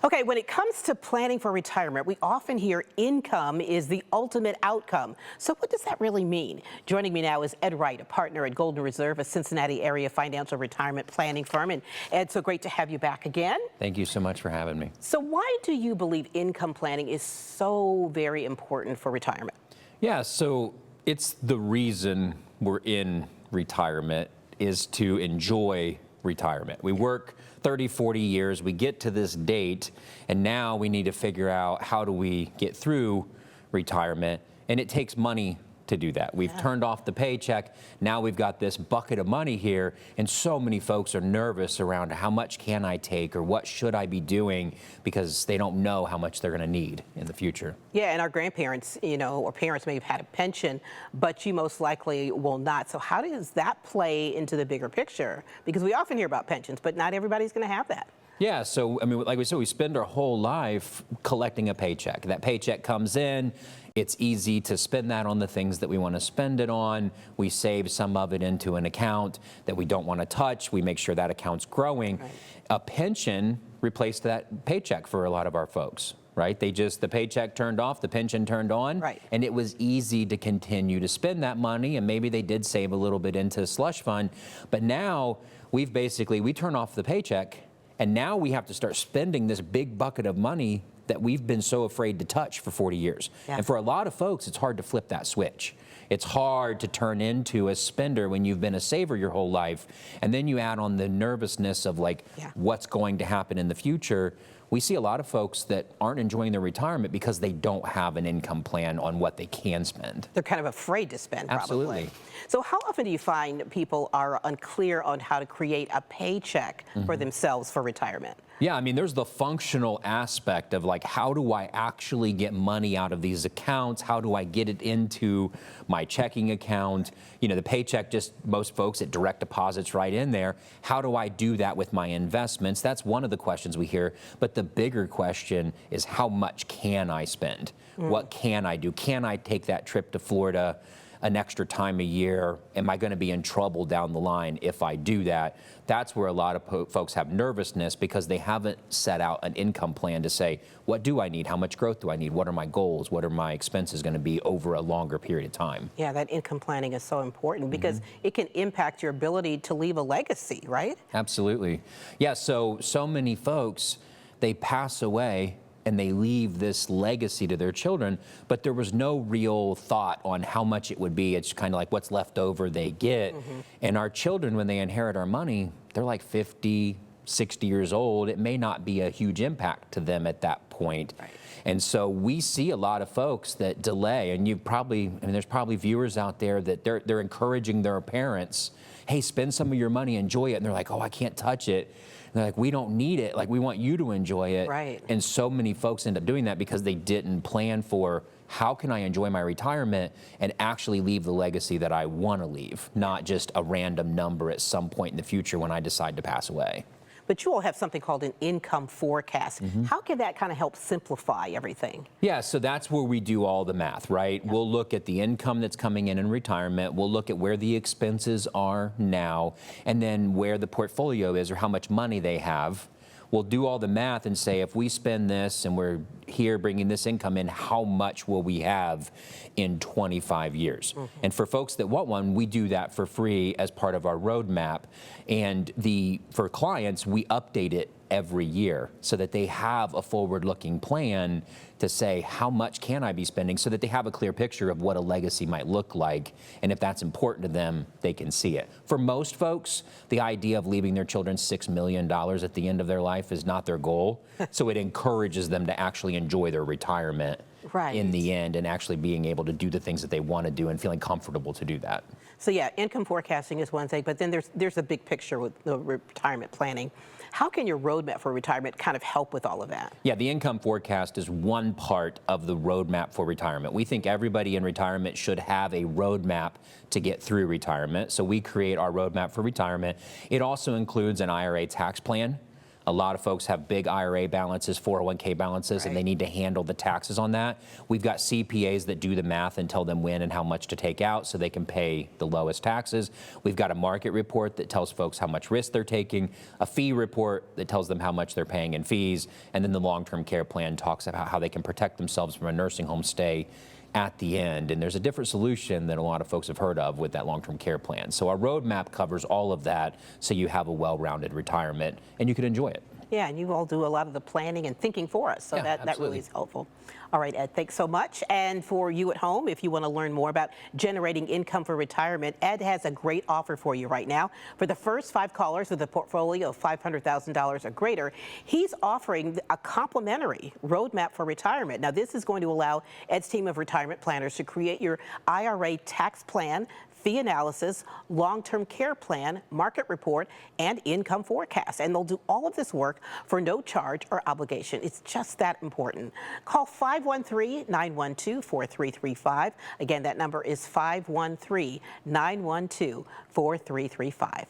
Okay, when it comes to planning for retirement, we often hear income is the ultimate outcome. So what does that really mean? Joining me now is Ed Wright, a partner at Golden Reserve, a Cincinnati area financial retirement planning firm. And Ed, so great to have you back again. Thank you so much for having me. So why do you believe income planning is so very important for retirement? Yeah, so it's the reason we're in retirement is to enjoy retirement. We work 30, 40 years, we get to this date, and now we need to figure out how do we get through retirement, and it takes money to do that. We've turned off the paycheck, now we've got this bucket of money here, and so many folks are nervous around how much can I take or what should I be doing because they don't know how much they're going to need in the future. Yeah, and our grandparents, or parents may have had a pension, but you most likely will not. So how does that play into the bigger picture? Because we often hear about pensions, but not everybody's going to have that. Yeah, so I mean, like we said, we spend our whole life collecting a paycheck. That paycheck comes in, it's easy to spend that on the things that we want to spend it on. We save some of it into an account that we don't want to touch. We make sure that account's growing. Right. A pension replaced that paycheck for a lot of our folks, right? The paycheck turned off, the pension turned on, right, and it was easy to continue to spend that money, and maybe they did save a little bit into a slush fund, but now we turn off the paycheck, and now we have to start spending this big bucket of money that we've been so afraid to touch for 40 years. Yeah. And for a lot of folks, it's hard to flip that switch. It's hard to turn into a spender when you've been a saver your whole life. And then you add on the nervousness of what's going to happen in the future. We see a lot of folks that aren't enjoying their retirement because they don't have an income plan on what they can spend. They're kind of afraid to spend, probably. Absolutely. So how often do you find people are unclear on how to create a paycheck for themselves for retirement? Yeah, I mean, there's the functional aspect of how do I actually get money out of these accounts? How do I get it into my checking account? The paycheck, most folks, it direct deposits right in there. How do I do that with my investments? That's one of the questions we hear. But the bigger question is, how much can I spend? What can I do? Can I take that trip to Florida an extra time a year? Am I going to be in trouble down the line if I do that? That's where a lot of folks have nervousness because they haven't set out an income plan to say, what do I need? How much growth do I need? What are my goals? What are my expenses going to be over a longer period of time? Yeah, that income planning is so important because it can impact your ability to leave a legacy, right? Absolutely. Yeah, so many folks, they pass away and they leave this legacy to their children, but there was no real thought on how much it would be. It's kind of like what's left over they get. And our children, when they inherit our money, they're like 50, 60 years old. It may not be a huge impact to them at that point. Right. And so we see a lot of folks that delay, and there's probably viewers out there that they're encouraging their parents, hey, spend some of your money, enjoy it. And they're like, oh, I can't touch it. And they're like, we don't need it. We want you to enjoy it. Right. And so many folks end up doing that because they didn't plan for how can I enjoy my retirement and actually leave the legacy that I want to leave, not just a random number at some point in the future when I decide to pass away. But you all have something called an income forecast. How can that kind of help simplify everything? Yeah, so that's where we do all the math, right? Yeah. We'll look at the income that's coming in retirement. We'll look at where the expenses are now, and then where the portfolio is or how much money they have. We'll do all the math and say, if we spend this and we're here bringing this income in, how much will we have in 25 years? And for folks that want one, we do that for free as part of our roadmap. And for clients, we update it every year so that they have a forward-looking plan to say, how much can I be spending, so that they have a clear picture of what a legacy might look like. And if that's important to them, they can see it. For most folks, the idea of leaving their children $6 million at the end of their life is not their goal. So it encourages them to actually enjoy their retirement in the end and actually being able to do the things that they want to do and feeling comfortable to do that. So yeah, income forecasting is one thing, but then there's a big picture with the retirement planning. How can your roadmap for retirement kind of help with all of that? Yeah, the income forecast is one part of the roadmap for retirement. We think everybody in retirement should have a roadmap to get through retirement. So we create our roadmap for retirement. It also includes an IRA tax plan. A lot of folks have big IRA balances, 401k balances, and they need to handle the taxes on that. We've got CPAs that do the math and tell them when and how much to take out so they can pay the lowest taxes. We've got a market report that tells folks how much risk they're taking, a fee report that tells them how much they're paying in fees, and then the long-term care plan talks about how they can protect themselves from a nursing home stay at the end. And there's a different solution that a lot of folks have heard of with that long-term care plan. So our roadmap covers all of that so you have a well-rounded retirement and you can enjoy it. Yeah, and you all do a lot of the planning and thinking for us, so Yeah, that really is helpful. All right, Ed, thanks so much. And for you at home, if you want to learn more about generating income for retirement, Ed has a great offer for you right now. For the first 5 callers with a portfolio of $500,000 or greater, he's offering a complimentary roadmap for retirement. Now, this is going to allow Ed's team of retirement planners to create your IRA tax plan, fee analysis, long-term care plan, market report, and income forecast. And they'll do all of this work for no charge or obligation. It's just that important. Call 513-912-4335. Again, that number is 513-912-4335.